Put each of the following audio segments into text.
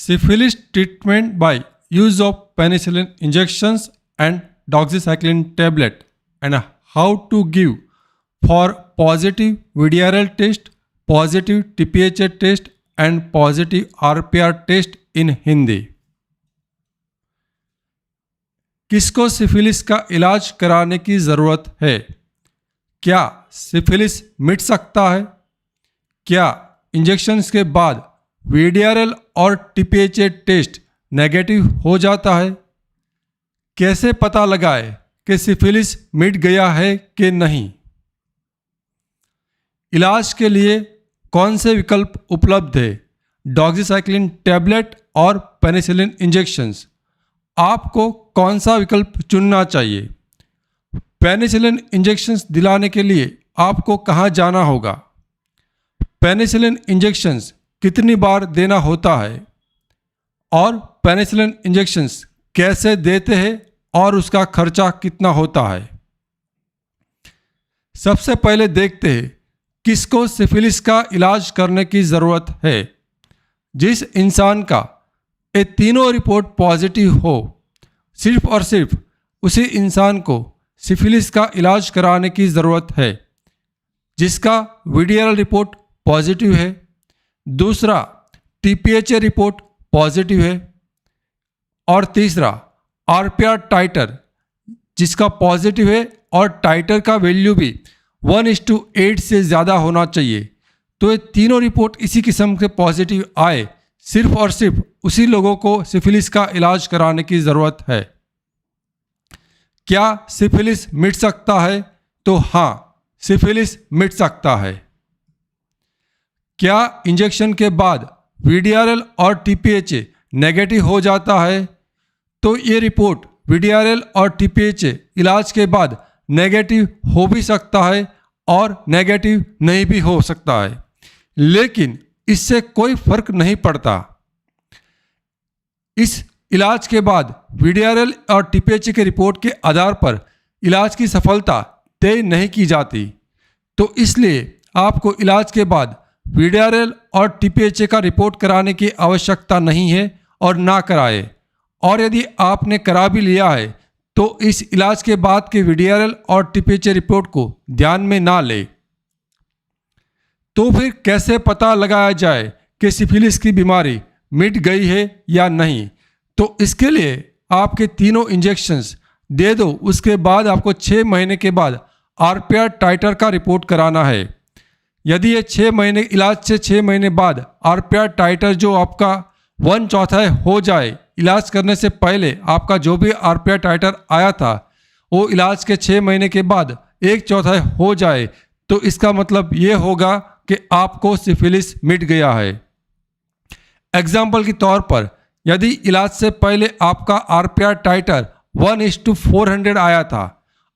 Syphilis treatment by use of penicillin injections and doxycycline tablet, and how to give for positive VDRL test, positive TPHA test and positive RPR test in Hindi. किसको syphilis का इलाज कराने की ज़रूरत है? क्या syphilis मिट सकता है? क्या इंजेक्शन्स के बाद VDRL और TPHA टेस्ट नेगेटिव हो जाता है? कैसे पता लगाए कि सिफिलिस मिट गया है कि नहीं? इलाज के लिए कौन से विकल्प उपलब्ध है? डॉक्सीसाइक्लिन टैबलेट और पेनिसिलिन इंजेक्शंस। आपको कौन सा विकल्प चुनना चाहिए? पेनिसिलिन इंजेक्शंस दिलाने के लिए आपको कहाँ जाना होगा? पेनिसिलिन इंजेक्शंस कितनी बार देना होता है? और पेनिसिलिन इंजेक्शंस कैसे देते हैं और उसका खर्चा कितना होता है? सबसे पहले देखते हैं किसको सिफिलिस का इलाज करने की ज़रूरत है। जिस इंसान का ये तीनों रिपोर्ट पॉजिटिव हो, सिर्फ और सिर्फ उसी इंसान को सिफिलिस का इलाज कराने की ज़रूरत है। जिसका VDRL रिपोर्ट पॉजिटिव है, दूसरा TPHA रिपोर्ट पॉजिटिव है और तीसरा RPR टाइटर जिसका पॉजिटिव है और टाइटर का वैल्यू भी 1:8 से ज़्यादा होना चाहिए। तो ये तीनों रिपोर्ट इसी किस्म के पॉजिटिव आए, सिर्फ और सिर्फ उसी लोगों को सिफिलिस का इलाज कराने की ज़रूरत है। क्या सिफिलिस मिट सकता है? तो हाँ, सिफिलिस मिट सकता है। क्या इंजेक्शन के बाद VDRL और TPHA नेगेटिव हो जाता है? तो ये रिपोर्ट VDRL और TPHA इलाज के बाद नेगेटिव हो भी सकता है और नेगेटिव नहीं भी हो सकता है, लेकिन इससे कोई फर्क नहीं पड़ता। इस इलाज के बाद VDRL और TPHA के रिपोर्ट के आधार पर इलाज की सफलता तय नहीं की जाती। तो इसलिए आपको इलाज के बाद VDRL और TPHA का रिपोर्ट कराने की आवश्यकता नहीं है और ना कराए। और यदि आपने करा भी लिया है तो इस इलाज के बाद के VDRL और TPHA रिपोर्ट को ध्यान में ना ले। तो फिर कैसे पता लगाया जाए कि सिफिलिस की बीमारी मिट गई है या नहीं? तो इसके लिए आपके तीनों इंजेक्शंस दे दो, उसके बाद आपको 6 महीने के बाद RPR टाइटर का रिपोर्ट कराना है। यदि ये 6 महीने इलाज से 6 महीने बाद RPR टाइटर जो आपका 1/4 हो जाए, इलाज करने से पहले आपका जो भी RPR टाइटर आया था वो इलाज के 6 महीने के बाद 1/4 हो जाए, तो इसका मतलब ये होगा कि आपको सिफिलिस मिट गया है। एग्जाम्पल के तौर पर यदि इलाज से पहले आपका RPR टाइटर 1:400 आया था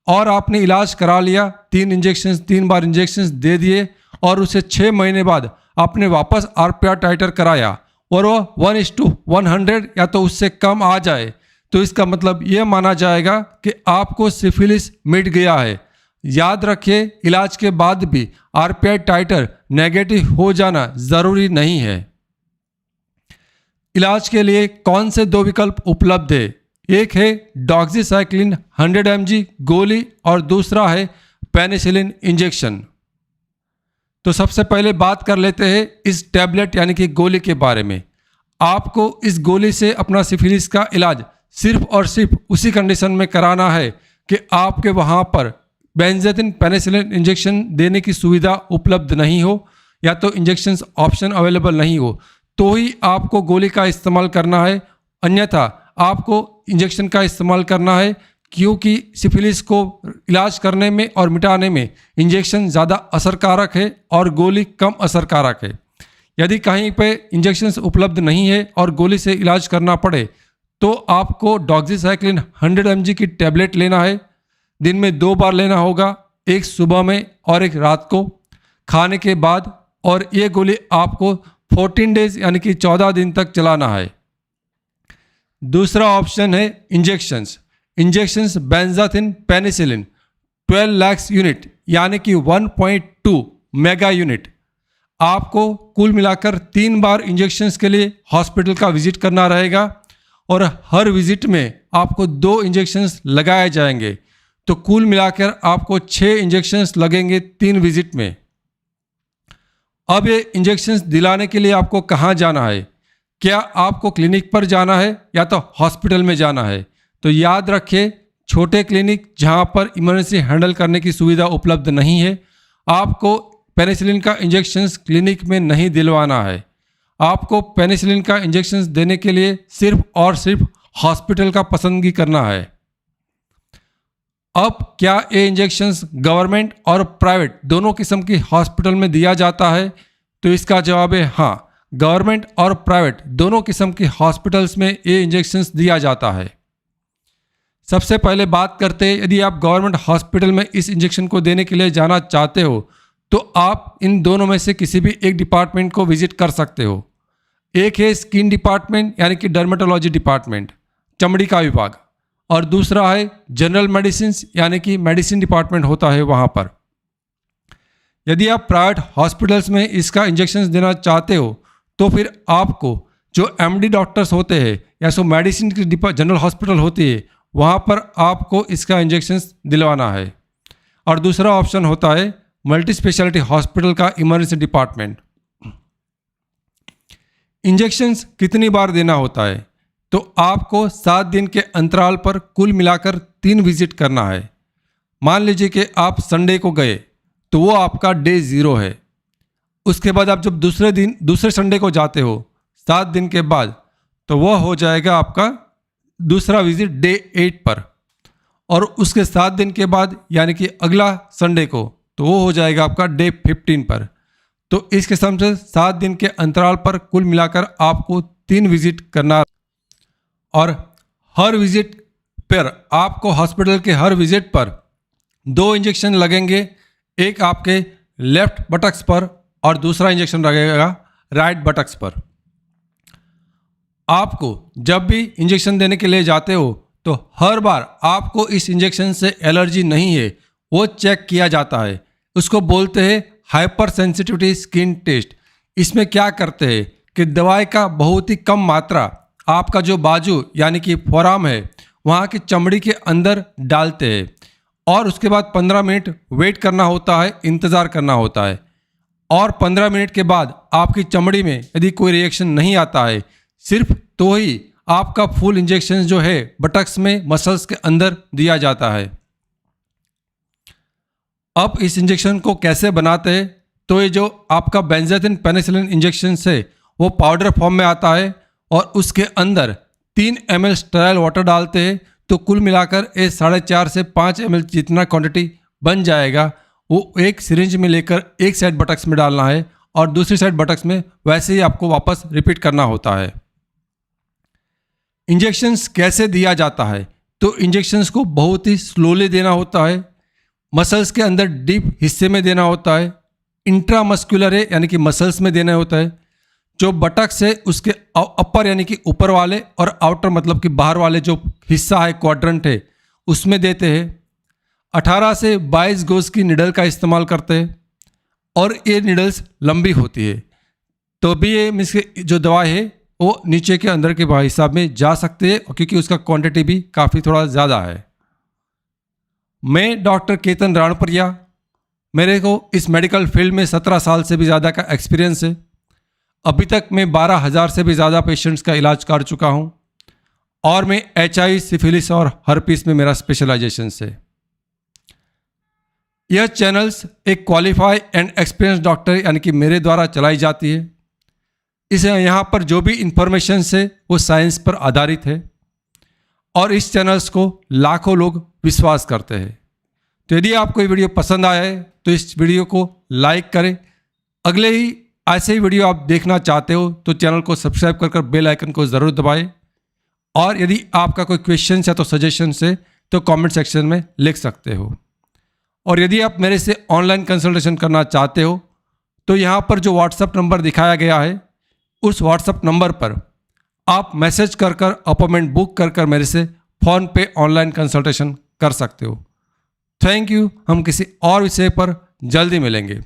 और आपने इलाज करा लिया, 3 बार इंजेक्शंस दे दिए और उसे 6 महीने बाद आपने वापस RPR टाइटर कराया और वो 1:100 या तो उससे कम आ जाए, तो इसका मतलब ये माना जाएगा कि आपको सिफिलिस मिट गया है। याद रखिए, इलाज के बाद भी RPR टाइटर नेगेटिव हो जाना ज़रूरी नहीं है। इलाज के लिए कौन से 2 विकल्प उपलब्ध है? एक है डॉक्सीसाइक्लिन 100 mg गोली और दूसरा है पेनिसिलिन इंजेक्शन। तो सबसे पहले बात कर लेते हैं इस टैबलेट यानी कि गोली के बारे में। आपको इस गोली से अपना सिफिलिस का इलाज सिर्फ और सिर्फ उसी कंडीशन में कराना है कि आपके वहाँ पर बेंजाथिन पेनिसिलिन इंजेक्शन देने की सुविधा उपलब्ध नहीं हो या तो इंजेक्शंस ऑप्शन अवेलेबल नहीं हो, तो ही आपको गोली का इस्तेमाल करना है। अन्यथा आपको इंजेक्शन का इस्तेमाल करना है, क्योंकि सिफिलिस को इलाज करने में और मिटाने में इंजेक्शन ज़्यादा असरकारक है और गोली कम असरकारक है। यदि कहीं पे इंजेक्शंस उपलब्ध नहीं है और गोली से इलाज करना पड़े तो आपको डॉक्सीसाइक्लिन 100 mg की टैबलेट लेना है। दिन में 2 बार लेना होगा, एक सुबह में और एक रात को खाने के बाद, और ये गोली आपको 14 डेज यानी कि 14 दिन तक चलाना है। दूसरा ऑप्शन है injections benzathine penicillin 12 lakh unit यानी कि 1.2 मेगा यूनिट। आपको कुल मिलाकर 3 बार इंजेक्शंस के लिए हॉस्पिटल का विजिट करना रहेगा और हर विजिट में आपको 2 इंजेक्शंस लगाए जाएंगे। तो कुल मिलाकर आपको 6 इंजेक्शंस लगेंगे 3 विजिट में। अब ये इंजेक्शंस दिलाने के लिए आपको कहाँ जाना है? क्या आपको क्लिनिक पर जाना है या तो हॉस्पिटल में जाना है? तो याद रखिए, छोटे क्लिनिक जहाँ पर इमरजेंसी हैंडल करने की सुविधा उपलब्ध नहीं है, आपको पेनिसिलिन का इंजेक्शंस क्लिनिक में नहीं दिलवाना है। आपको पेनिसिलिन का इंजेक्शंस देने के लिए सिर्फ और सिर्फ हॉस्पिटल का पसंदगी करना है। अब क्या ये इंजेक्शंस गवर्नमेंट और प्राइवेट दोनों किस्म की हॉस्पिटल में दिया जाता है? तो इसका जवाब है हाँ, गवर्नमेंट और प्राइवेट दोनों किस्म की हॉस्पिटल्स में ये इंजेक्शंस दिया जाता है। सबसे पहले बात करते हैं, यदि आप गवर्नमेंट हॉस्पिटल में इस इंजेक्शन को देने के लिए जाना चाहते हो तो आप इन दोनों में से किसी भी एक डिपार्टमेंट को विजिट कर सकते हो। एक है स्किन डिपार्टमेंट यानी कि डर्मेटोलॉजी डिपार्टमेंट, चमड़ी का विभाग, और दूसरा है जनरल मेडिसिन यानी कि मेडिसिन डिपार्टमेंट होता है वहाँ पर। यदि आप प्राइवेट हॉस्पिटल्स में इसका इंजेक्शन देना चाहते हो तो फिर आपको जो एमडी डॉक्टर्स होते हैं या सो मेडिसिन की जनरल हॉस्पिटल होती है वहाँ पर आपको इसका इंजेक्शन दिलवाना है। और दूसरा ऑप्शन होता है मल्टी स्पेशलिटी हॉस्पिटल का इमरजेंसी डिपार्टमेंट। इंजेक्शंस कितनी बार देना होता है? तो आपको 7 दिन के अंतराल पर कुल मिलाकर 3 विजिट करना है। मान लीजिए कि आप संडे को गए तो वो आपका डे 0 है। उसके बाद आप जब दूसरे संडे को जाते हो 7 दिन के बाद, तो वह हो जाएगा आपका दूसरा विजिट डे 8 पर, और उसके 7 दिन के बाद यानी कि अगला संडे को तो वो हो जाएगा आपका डे 15 पर। तो इस किस्म से 7 दिन के अंतराल पर कुल मिलाकर आपको 3 विजिट करना, और हर विजिट पर आपको हॉस्पिटल के हर विजिट पर 2 इंजेक्शन लगेंगे, एक आपके लेफ्ट बटक्स पर और दूसरा इंजेक्शन लगेगा राइट बटक्स पर। आपको जब भी इंजेक्शन देने के लिए जाते हो तो हर बार आपको इस इंजेक्शन से एलर्जी नहीं है वो चेक किया जाता है। उसको बोलते हैं हाइपर सेंसिटिविटी स्किन टेस्ट। इसमें क्या करते हैं कि दवाई का बहुत ही कम मात्रा आपका जो बाजू यानी कि फोराम है वहाँ की चमड़ी के अंदर डालते हैं, और उसके बाद 15 मिनट वेट करना होता है, इंतज़ार करना होता है, और 15 मिनट के बाद आपकी चमड़ी में यदि कोई रिएक्शन नहीं आता है सिर्फ तो ही आपका फुल इंजेक्शन जो है बटक्स में मसल्स के अंदर दिया जाता है। अब इस इंजेक्शन को कैसे बनाते हैं? तो ये जो आपका बेंजाथिन पेनिसिलिन इंजेक्शन है वो पाउडर फॉर्म में आता है और उसके अंदर 3 ml स्टेराइल वाटर डालते हैं। तो कुल मिलाकर ये 4.5 से 5 ml जितना क्वांटिटी बन जाएगा वो एक सिरिंज में लेकर एक साइड बटक्स में डालना है और दूसरी साइड बटक्स में वैसे ही आपको वापस रिपीट करना होता है। इंजेक्शंस कैसे दिया जाता है? तो इंजेक्शंस को बहुत ही स्लोली देना होता है, मसल्स के अंदर डीप हिस्से में देना होता है, इंट्रामस्कुलर है यानी कि मसल्स में देना होता है, जो बटक्स है उसके अपर यानी कि ऊपर वाले और आउटर मतलब कि बाहर वाले जो हिस्सा है क्वाड्रेंट है उसमें देते हैं। 18 से 22 गोज की निडल का इस्तेमाल करते हैं और ये निडल्स लंबी होती है, तो भी ये मीन्स जो दवा है वो नीचे के अंदर के हिसाब में जा सकते हैं क्योंकि उसका क्वांटिटी भी काफ़ी थोड़ा ज़्यादा है। मैं डॉक्टर केतन राणपुरिया, मेरे को इस मेडिकल फील्ड में 17 साल से भी ज़्यादा का एक्सपीरियंस है। अभी तक मैं 12,000 से भी ज़्यादा पेशेंट्स का इलाज कर चुका हूँ और मैं HIV, सिफिलिस और हर्पीस में मेरा स्पेशलाइजेशन है। यह चैनल्स एक क्वालिफाइड एंड एक्सपीरियंस डॉक्टर यानी कि मेरे द्वारा चलाई जाती है। इसे यहाँ पर जो भी इंफॉर्मेशन है वो साइंस पर आधारित है और इस चैनल्स को लाखों लोग विश्वास करते हैं। तो यदि आपको ये वीडियो पसंद आया है तो इस वीडियो को लाइक करें। अगले ही ऐसे ही वीडियो आप देखना चाहते हो तो चैनल को सब्सक्राइब कर बेल आइकन को ज़रूर दबाएं, और यदि आपका कोई क्वेश्चन है तो सजेशन है तो कमेंट सेक्शन में लिख सकते हो। और यदि आप मेरे से ऑनलाइन कंसल्टेशन करना चाहते हो तो यहाँ पर जो व्हाट्सएप नंबर दिखाया गया है उस व्हाट्सएप नंबर पर आप मैसेज कर अपॉइंटमेंट बुक कर मेरे से फ़ोन पे ऑनलाइन कंसल्टेशन कर सकते हो। Thank you. हम किसी और विषय पर जल्दी मिलेंगे।